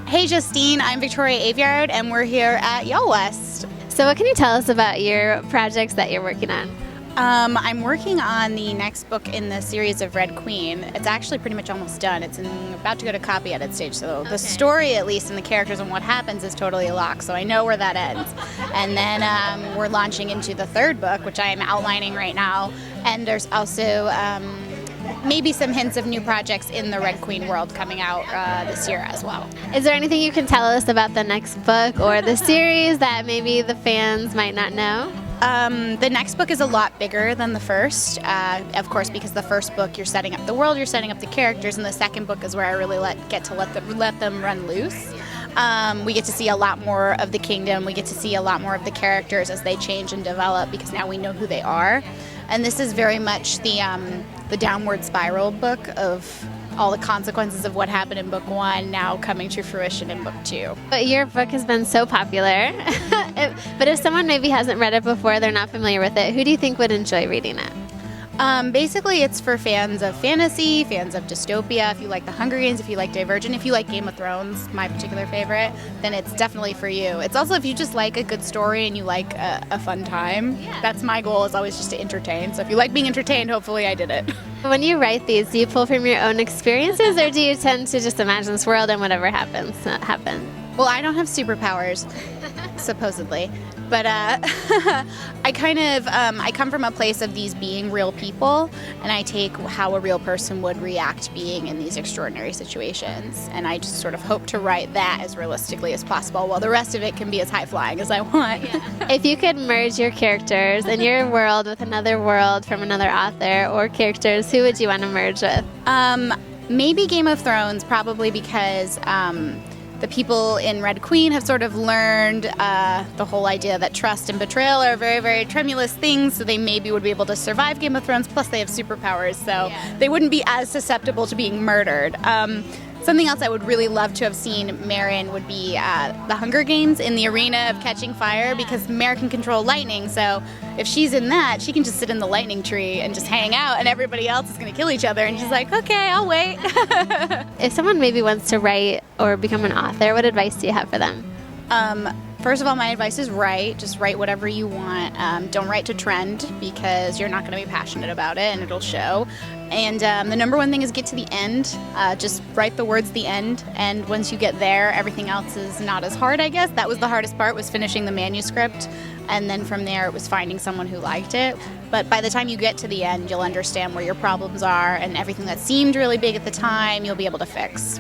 Hey Justine, I'm Victoria Aveyard and we're here at YALLWEST. So what can you tell us about your projects that you're working on? I'm working on the next book in the series of Red Queen. It's actually pretty much almost done. It's about to go to copy edit stage, so the story, at least, and the characters and what happens is totally locked, so I know where that ends. And then we're launching into the third book, which I am outlining right now, and there's also maybe some hints of new projects in the Red Queen world coming out this year as well. Is there anything you can tell us about the next book or the series that maybe the fans might not know? The next book is a lot bigger than the first, of course, because the first book you're setting up the world, you're setting up the characters, and the second book is where I really let them run loose. We get to see a lot more of the kingdom. We get to see a lot more of the characters as they change and develop because now we know who they are. And this is very much the downward spiral book of all the consequences of what happened in book one now coming to fruition in book two. But your book has been so popular. But if someone maybe hasn't read it before, they're not familiar with it, who do you think would enjoy reading it? Basically, it's for fans of fantasy, fans of dystopia. If you like The Hunger Games, if you like Divergent, if you like Game of Thrones, my particular favorite, then it's definitely for you. It's also if you just like a good story and you like a fun time. Yeah. That's my goal, is always just to entertain. So if you like being entertained, hopefully I did it. When you write these, do you pull from your own experiences, or do you tend to just imagine this world and whatever happens, happen? Well, I don't have superpowers, supposedly, but I come from a place of these being real people, and I take how a real person would react being in these extraordinary situations, and I just sort of hope to write that as realistically as possible, while the rest of it can be as high-flying as I want. Yeah. If you could merge your characters and your world with another world from another author or characters, who would you want to merge with? Maybe Game of Thrones, probably because the people in Red Queen have sort of learned the whole idea that trust and betrayal are very, very tremulous things, so they maybe would be able to survive Game of Thrones, plus they have superpowers, so they wouldn't be as susceptible to being murdered. Something else I would really love to have seen Mare in would be the Hunger Games in the arena of catching fire, because Mare can control lightning, so if she's in that, she can just sit in the lightning tree and just hang out, and everybody else is going to kill each other, and she's like, okay, I'll wait. If someone maybe wants to write or become an author, what advice do you have for them? First of all, my advice is write. Just write whatever you want. Don't write to trend, because you're not going to be passionate about it and it'll show. And the number one thing is get to the end. Just write the words the end, and once you get there, everything else is not as hard, I guess. That was the hardest part, was finishing the manuscript, and then from there it was finding someone who liked it. But by the time you get to the end, you'll understand where your problems are, and everything that seemed really big at the time, you'll be able to fix.